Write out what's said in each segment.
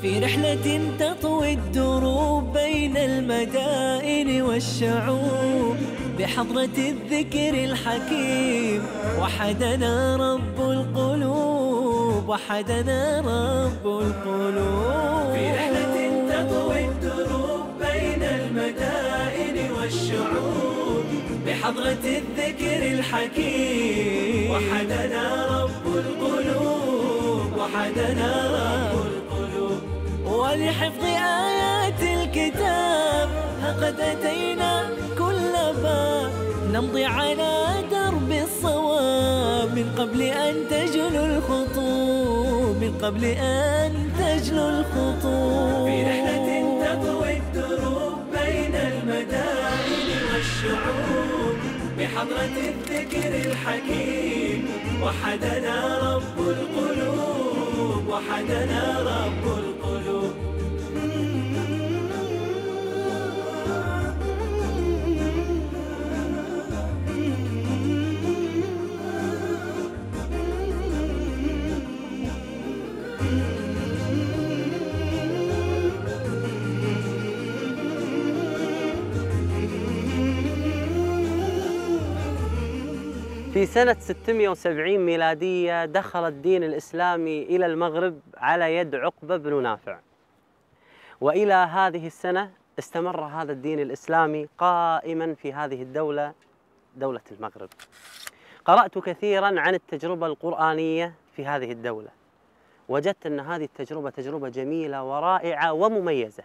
في رحلة تطوي الدروب بين المدائن والشعوب، بحضرة الذكر الحكيم وحدنا رب القلوب، وحدنا رب القلوب. في رحلة تطوي الدروب بين المدائن والشعوب، بحضرة الذكر الحكيم وحدنا رب القلوب، وحدنا رب القلوب. ولحفظ آيات الكتاب قد أتينا كل باب، نمضي على درب الصواب من قبل أن تجلو الخطوب، من قبل أن تجلو الخطوب. في رحلة تطوي الدروب بين المدائن والشعوب، بحضرة الذكر الحكيم وحدنا رب القلوب، وحدنا رب القلوب. في سنة 670 ميلادية دخل الدين الإسلامي إلى المغرب على يد عقبة بن نافع، وإلى هذه السنة استمر هذا الدين الإسلامي قائما في هذه الدولة، دولة المغرب. قرأت كثيرا عن التجربة القرآنية في هذه الدولة، وجدت أن هذه التجربة تجربة جميلة ورائعة ومميزة،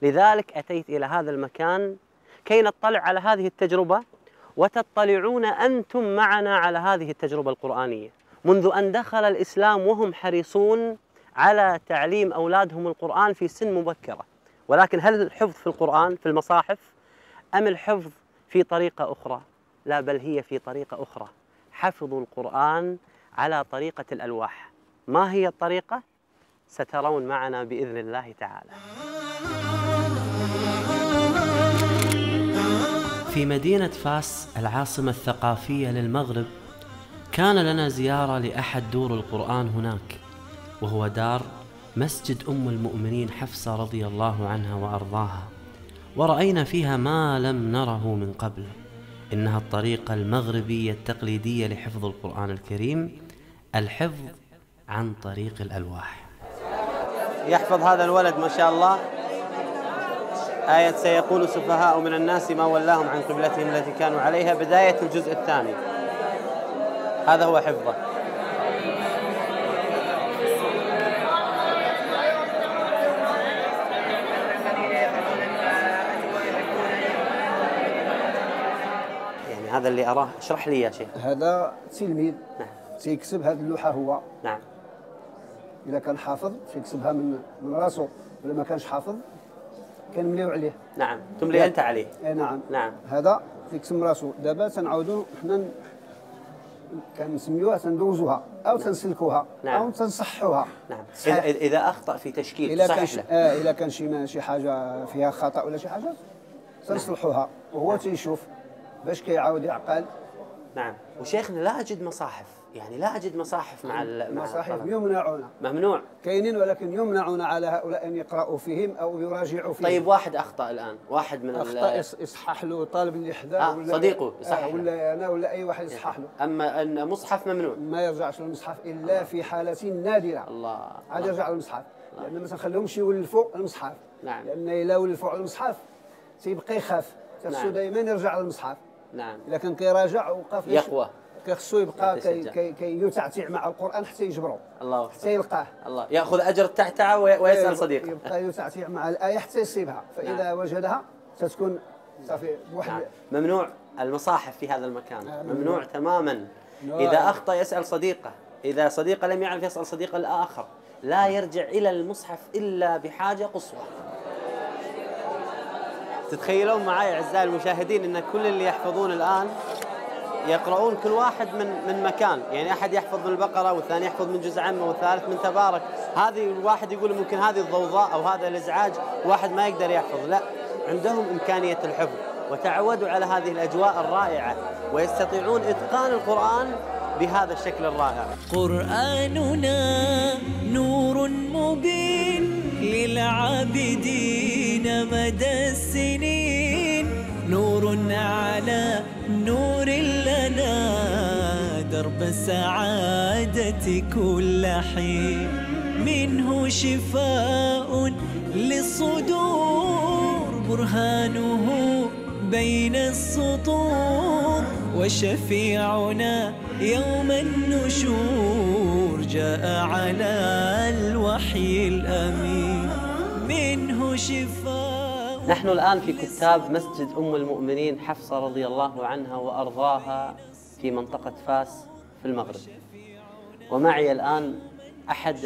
لذلك أتيت إلى هذا المكان كي نطلع على هذه التجربة وتطلعون أنتم معنا على هذه التجربة القرآنية. منذ أن دخل الإسلام وهم حريصون على تعليم أولادهم القرآن في سن مبكرة، ولكن هل الحفظ في القرآن في المصاحف أم الحفظ في طريقة أخرى؟ لا، بل هي في طريقة أخرى، حفظوا القرآن على طريقة الألواح. ما هي الطريقة؟ سترون معنا بإذن الله تعالى. في مدينة فاس العاصمة الثقافية للمغرب كان لنا زيارة لأحد دور القرآن هناك، وهو دار مسجد أم المؤمنين حفصة رضي الله عنها وأرضاها، ورأينا فيها ما لم نره من قبل، إنها الطريقة المغربية التقليدية لحفظ القرآن الكريم، الحفظ عن طريق الألواح. يحفظ هذا الولد ما شاء الله آية سيقول سفهاء من الناس ما ولاهم عن قبلتهم التي كانوا عليها، بداية الجزء الثاني. هذا هو حفظه. يعني هذا اللي أراه. اشرح لي يا شيخ. هذا تلميذ سيكسب هذه اللوحة هو. نعم. إذا كان حافظ سيكسبها من راسه، ولا ما كانش حافظ كنمليو عليه. نعم، تملي أنت عليه. نعم. نعم. هذا تيكسم راسو. دابا تنعاودوا حنا كنسميوها تندوزوها أو تنسلكوها. نعم. أو تنصحوها. نعم. إذا أخطأ في تشكيل إذا كان شي حاجة فيها خطأ ولا شي حاجة تنصلحوها، وهو تيشوف باش كيعاود يعقل. نعم. وشيخنا لا أجد مصاحف، يعني لا أجد مصاحف مع المصاحف يمنعون. ممنوع. كاينين ولكن يمنعون على هؤلاء أن يقرأوا فيهم أو يراجعوا فيهم. طيب واحد أخطأ الآن، واحد من أخطأ يصحح له طالب اللي حداه ولا صديقه يصحح ولا أنا ولا أي واحد يصحح له. أما أن مصحف ممنوع. ما يرجعش للمصحف إلا في حالة نادرة. الله. عاد يرجع للمصحف، لأن ما تنخليهمش يولفوا المصحف. نعم. لأن إلا ولفوا على المصحف تيبقى يخاف، خاصو دائما يرجع للمصحف. نعم. إذا كان كيراجع وقف يقوى، خصو يبقى كيتعتع مع القرآن حتى يجبره. الله. حتى يلقاه. الله. يأخذ أجر التعتعة ويسأل صديقه. يبقى يتعتع مع الآية حتى يصيبها، فإذا وجدها تتكون صافي بواحد. نعم. ممنوع المصاحف في هذا المكان. ممنوع تماما. إذا أخطأ يسأل صديقه، إذا صديقه لم يعرف يسأل صديقه الآخر. لا يرجع إلى المصحف إلا بحاجة قصوى. تتخيلون معي أعزائي المشاهدين أن كل اللي يحفظون الآن يقرؤون كل واحد من مكان، يعني أحد يحفظ من البقرة والثاني يحفظ من جزء عامة والثالث من تبارك. هذه الواحد يقول ممكن هذه الضوضاء أو هذا الإزعاج واحد ما يقدر يحفظ، لا، عندهم إمكانية الحفظ وتعودوا على هذه الأجواء الرائعة ويستطيعون إتقان القرآن بهذا الشكل الرائع. قرآننا نور مبين العابدين مدى السنين، نور على نور لنا درب السعادة كل حين، منه شفاء للصدور برهانه بين السطور، وشفيعنا يوم النشور جاء على الوحي الأمين، منه شفاء. نحن الآن في كتاب مسجد أم المؤمنين حفصة رضي الله عنها وأرضاها في منطقة فاس في المغرب، ومعي الآن أحد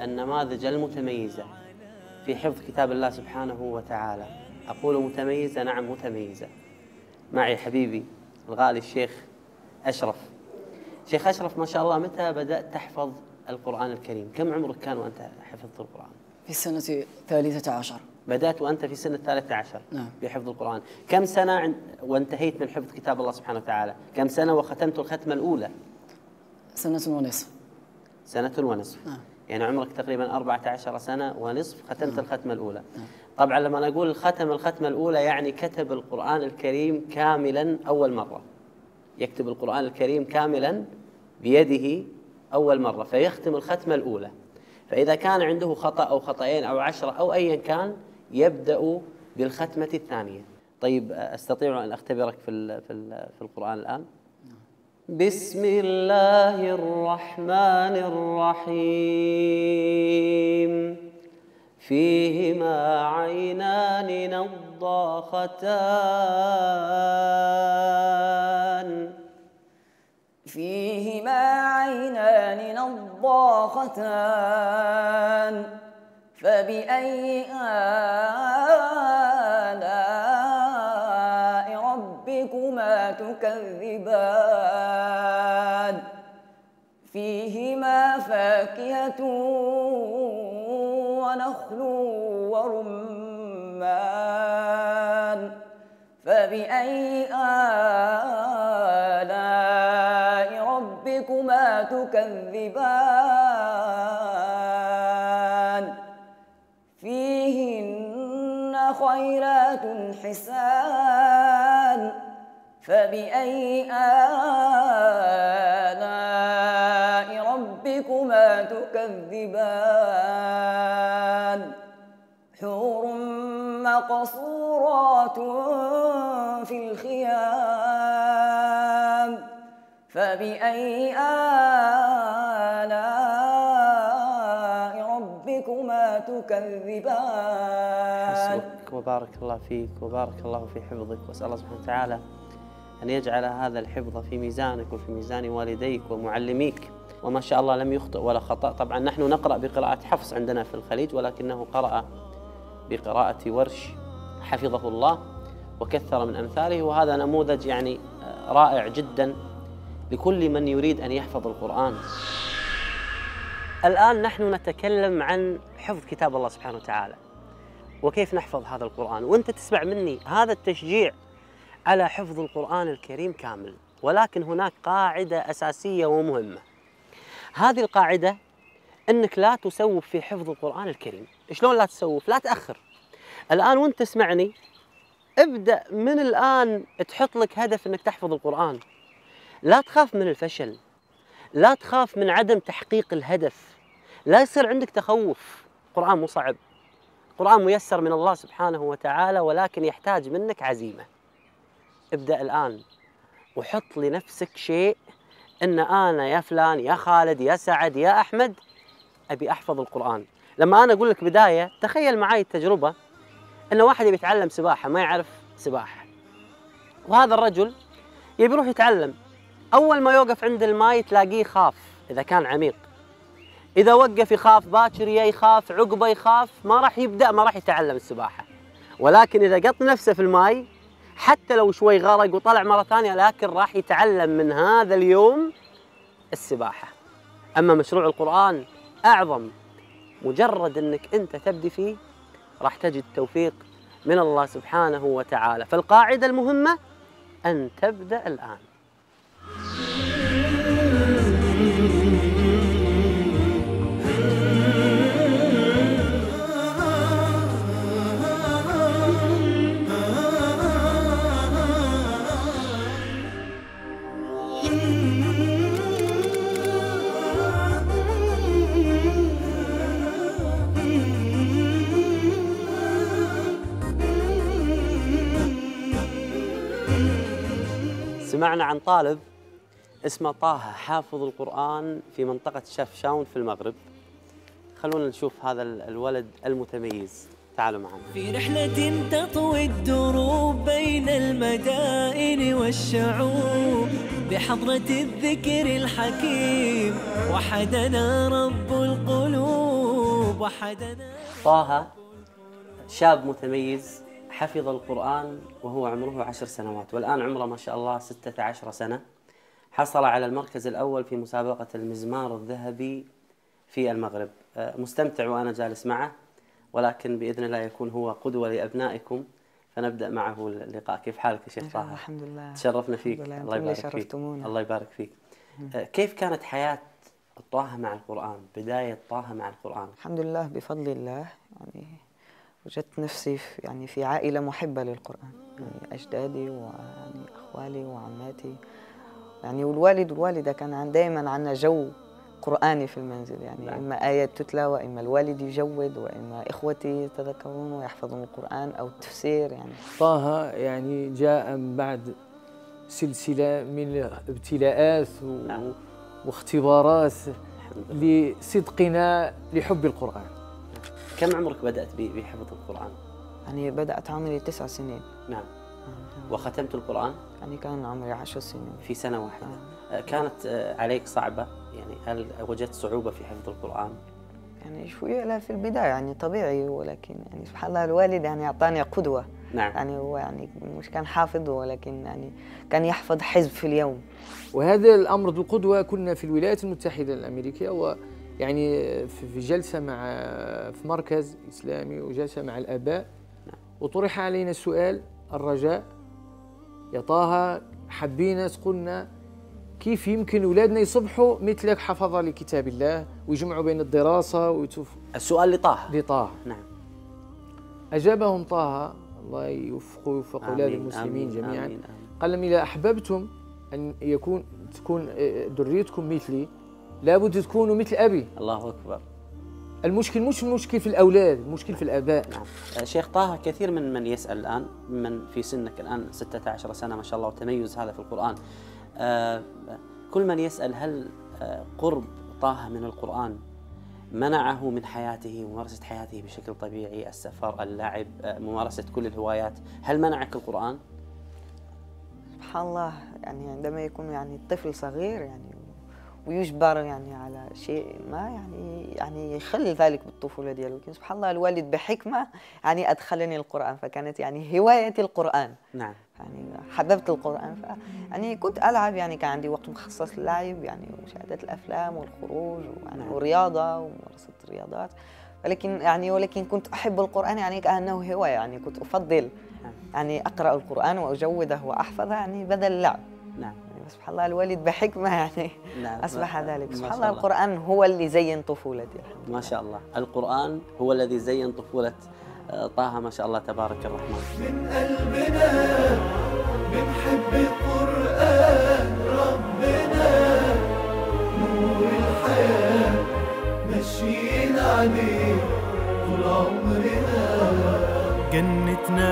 النماذج المتميزة في حفظ كتاب الله سبحانه وتعالى. أقول متميزة، نعم متميزة. معي حبيبي الغالي الشيخ أشرف. شيخ أشرف، ما شاء الله، متى بدأت تحفظ القرآن الكريم؟ كم عمرك كان وأنت حفظت القرآن؟ في السنة 13. بدأت وأنت في سنة 13 نعم. بحفظ القرآن. كم سنة وانتهيت من حفظ كتاب الله سبحانه وتعالى؟ كم سنة وختمت الختمة الأولى؟ 1 سنة ونصف. 1 سنة ونصف. نعم. يعني عمرك تقريبا 14 سنة ونصف ختمت نعم. الختمة الأولى. نعم. طبعا لما نقول الختمة الأولى يعني كتب القرآن الكريم كاملا أول مرة، يكتب القرآن الكريم كاملا بيده أول مرة فيختم الختمة الأولى. فإذا كان عنده خطأ أو خطأين أو 10 أو أيا كان يبدأ بالختمة الثانية. طيب، أستطيع أن أختبرك في القرآن الآن؟ بسم الله الرحمن الرحيم. فيهما عينان نضاختان. فيهما عينان نضاختان. فبأي آلاء ربكما تكذبان؟ فيهما فاكهة ونخل ورمان. فبأي آلاء ربكما تكذبان؟ فيهن خيرات حسان. فبأي آلاء ربكما تكذبان؟ حور مقصورات في الخيام. فبأي آلاء ربكما تكذبان؟ حسبك وبارك الله فيك وبارك الله في حفظك، وأسأل الله سبحانه وتعالى أن يجعل هذا الحفظ في ميزانك وفي ميزان والديك ومعلميك. وما شاء الله لم يخطئ ولا خطأ. طبعا نحن نقرأ بقراءة حفص عندنا في الخليج، ولكنه قرأ بقراءة ورش حفظه الله وكثر من أمثاله، وهذا نموذج يعني رائع جدا لكل من يريد أن يحفظ القرآن. الآن نحن نتكلم عن حفظ كتاب الله سبحانه وتعالى وكيف نحفظ هذا القرآن، وأنت تسمع مني هذا التشجيع على حفظ القرآن الكريم كامل. ولكن هناك قاعدة أساسية ومهمة. هذه القاعدة أنك لا تسوف في حفظ القرآن الكريم. شلون لا تسوف؟ لا تأخر. الآن وأنت تسمعني ابدأ من الآن، تحط لك هدف أنك تحفظ القرآن. لا تخاف من الفشل، لا تخاف من عدم تحقيق الهدف، لا يصير عندك تخوف. القرآن مو صعب، القرآن ميسر من الله سبحانه وتعالى، ولكن يحتاج منك عزيمة. ابدأ الآن وحط لنفسك شيء، أن أنا يا فلان يا خالد يا سعد يا أحمد أبي أحفظ القرآن. لما أنا أقول لك بداية، تخيل معي التجربة أن واحد يبي يتعلم سباحة، ما يعرف سباحة، وهذا الرجل يبي يروح يتعلم. أول ما يوقف عند الماء تلاقيه خاف إذا كان عميق، إذا وقف يخاف، باكر يخاف، عقبه يخاف، ما راح يبدأ، ما راح يتعلم السباحة. ولكن إذا قط نفسه في الماء حتى لو شوي غرق وطلع مرة ثانية، لكن راح يتعلم من هذا اليوم السباحة. أما مشروع القرآن أعظم، مجرد أنك أنت تبدي فيه راح تجد توفيق من الله سبحانه وتعالى. فالقاعدة المهمة أن تبدأ الآن. سمعنا عن طالب اسمه طه حافظ القرآن في منطقة شفشاون في المغرب. خلونا نشوف هذا الولد المتميز، تعالوا معنا. في رحلة تطوي الدروب بين المدائن والشعوب بحضرة الذكر الحكيم وحدنا رب القلوب وحدنا. طه شاب متميز حفظ القرآن وهو عمره 10 سنوات، والآن عمره ما شاء الله 16 سنة. حصل على المركز الأول في مسابقة المزمار الذهبي في المغرب. مستمتع وأنا جالس معه، ولكن بإذن الله يكون هو قدوة لأبنائكم. فنبدأ معه اللقاء. كيف حالك يا شيخ طه؟ الحمد لله. تشرفنا فيك. الله يبارك فيك. الله يبارك فيك. كيف كانت حياة طه مع القرآن؟ بداية طه مع القرآن. الحمد لله بفضل الله، يعني وجدت نفسي في عائلة محبة للقرآن، يعني أجدادي ويعني أخوالي وعماتي، يعني والوالد والوالدة كان دائما عندنا جو قرآني في المنزل، يعني إما آيات تتلى وإما الوالد يجود وإما إخوتي يتذكرون ويحفظون القرآن أو التفسير. يعني طه يعني جاء بعد سلسلة من الابتلاءات واختبارات لصدقنا لحب القرآن. كم عمرك بدأت بحفظ القرآن؟ يعني بدأت عمري 9 سنين. نعم. وختمت القرآن؟ يعني كان عمري 10 سنين. في سنة واحدة. كانت عليك صعبة؟ يعني هل وجدت صعوبة في حفظ القرآن؟ يعني شوية لا في البداية، يعني طبيعي، ولكن يعني سبحان الله الوالد يعني أعطاني قدوة. نعم. يعني هو يعني مش كان حافظ، ولكن يعني كان يحفظ حزب في اليوم. وهذا الأمر ذو قدوة. كنا في الولايات المتحدة الأمريكية، ويعني في جلسة في مركز إسلامي وجلسة مع الآباء. نعم. وطرح علينا السؤال الرجاء يا طه، حبينا تقولنا كيف يمكن أولادنا يصبحوا مثلك حفظة لكتاب الله ويجمعوا بين الدراسة ويتوفوا. السؤال لطه. نعم. أجابهم طه، الله يوفقه ويوفق أولاد المسلمين جميعا. آمين. قال لهم إذا أحببتم أن تكون ذريتكم مثلي لابد تكونوا مثل أبي. الله أكبر. المشكل مش المشكل في الأولاد، المشكل في الآباء. نعم. شيخ طه، كثير من يسأل الآن، من في سنك الآن 16 سنة ما شاء الله وتميز هذا في القرآن، كل من يسأل هل قرب طه من القرآن منعه من حياته، ممارسة حياته بشكل طبيعي، السفر، اللعب، ممارسة كل الهوايات، هل منعك القرآن؟ سبحان الله، يعني عندما يكون يعني الطفل صغير يعني ويجبر يعني على شيء ما يعني يخل ذلك بالطفولة ديالو، لكن سبحان الله الوالد بحكمة يعني أدخلني القرآن، فكانت يعني هوايتي القرآن. نعم. يعني حببت القرآن، يعني كنت ألعب، يعني كان عندي وقت مخصص للعب، يعني مشاهدة الأفلام والخروج يعني والرياضة وممارسة الرياضات، ولكن كنت أحب القرآن يعني كأنه هواية، يعني كنت أفضل يعني أقرأ القرآن وأجوده وأحفظه يعني بدل اللعب. نعم. سبحان الله الوالد بحكمة يعني نعم. أصبح ذلك. سبحان الله القرآن هو اللي زين طفولتي. ما شاء الله القرآن هو الذي زين طفولة طه، ما شاء الله تبارك الرحمن. من قلبنا بنحب القرآن، ربنا نور الحياة ماشيين عليه طول عمرنا. جنتنا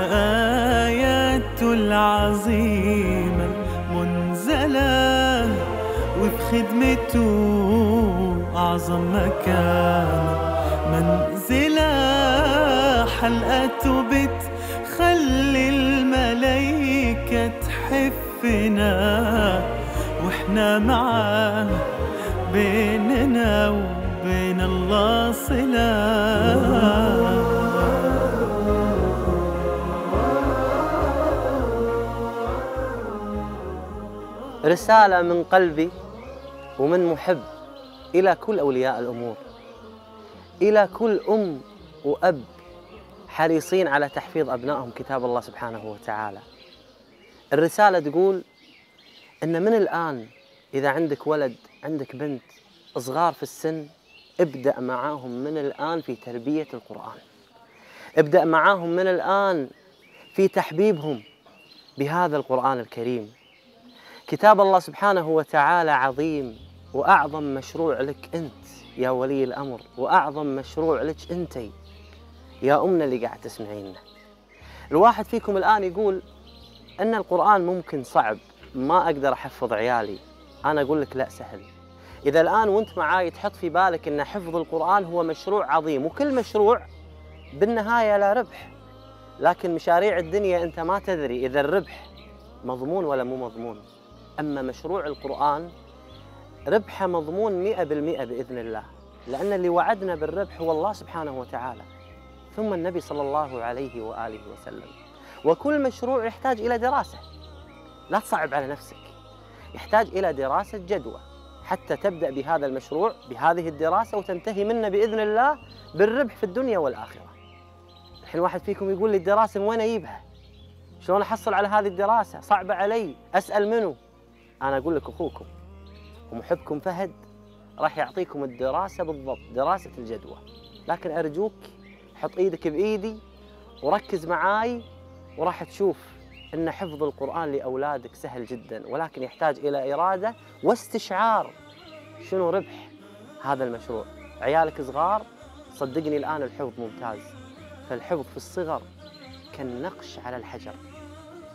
آياته العظيمة منزلة وفي خدمته أعظم مكان منزلة. حلقته بتخلي الملايكة تحفنا واحنا معاه بيننا وبين الله صلة. رسالة من قلبي ومن محب إلى كل أولياء الأمور، إلى كل أم وأب حريصين على تحفيظ أبنائهم كتاب الله سبحانه وتعالى. الرسالة تقول إن من الآن إذا عندك ولد، عندك بنت صغار في السن، ابدأ معاهم من الآن في تربية القرآن، ابدأ معاهم من الآن في تحبيبهم بهذا القرآن الكريم. كتاب الله سبحانه وتعالى عظيم، وأعظم مشروع لك أنت يا ولي الأمر، وأعظم مشروع لك أنتي يا أمنا اللي قاعد تسمعيننا. الواحد فيكم الآن يقول أن القرآن ممكن صعب، ما أقدر أحفظ عيالي، أنا أقول لك لا، سهل. إذا الآن وأنت معاي تحط في بالك أن حفظ القرآن هو مشروع عظيم، وكل مشروع بالنهاية لا ربح، لكن مشاريع الدنيا أنت ما تدري إذا الربح مضمون ولا مو مضمون. أما مشروع القرآن ربحه مضمون 100% بإذن الله، لأن اللي وعدنا بالربح هو الله سبحانه وتعالى ثم النبي صلى الله عليه وآله وسلم. وكل مشروع يحتاج إلى دراسة، لا تصعب على نفسك، يحتاج إلى دراسة جدوى حتى تبدأ بهذا المشروع بهذه الدراسة وتنتهي منه بإذن الله بالربح في الدنيا والآخرة. الحين واحد فيكم يقول لي الدراسة من وين أجيبها؟ شلون أحصل على هذه الدراسة؟ صعبة علي، أسأل منو؟ أنا أقول لك أخوكم ومحبكم فهد راح يعطيكم الدراسة بالضبط، دراسة الجدوى. لكن أرجوك حط إيدك بإيدي وركز معاي، وراح تشوف أن حفظ القرآن لأولادك سهل جدا، ولكن يحتاج إلى إرادة واستشعار شنو ربح هذا المشروع. عيالك صغار، صدقني الآن الحفظ ممتاز، فالحفظ في الصغر كالنقش على الحجر.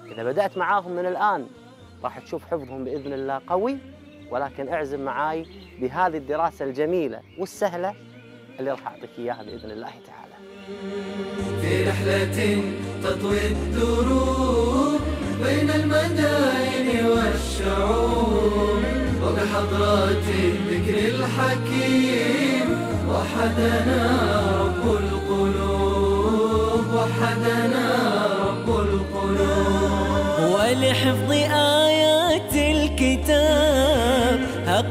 إذا بدأت معاهم من الآن راح تشوف حفظهم بإذن الله قوي، ولكن اعزم معاي بهذه الدراسة الجميلة والسهلة اللي راح أعطيك إياها بإذن الله تعالى. في رحلة تطوي الدروب بين المدائن والشعوب، وبحضرات الذكر الحكيم وحدنا رب القلوب، وحدنا رب القلوب. ولحفظ آيات الكتاب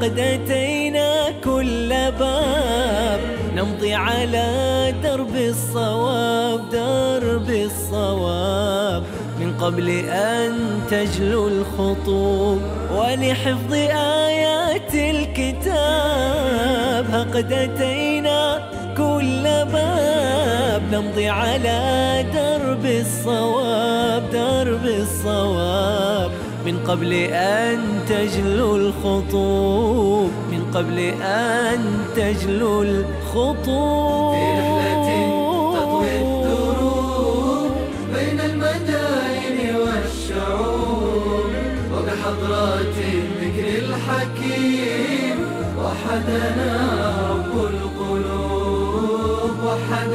قد أتينا كل باب، نمضي على درب الصواب، درب الصواب، من قبل أن تجلو الخطوب. ولحفظ آيات الكتاب قد أتينا كل باب، نمضي على درب الصواب، درب الصواب، من قبل أن تجلو الخطوب، من قبل أن تجلو الخطوب. في رحلة تطوي الدروب بين المدائن والشعوب، وبحضرات الذكر الحكيم وحدنا رب القلوب، وحدنا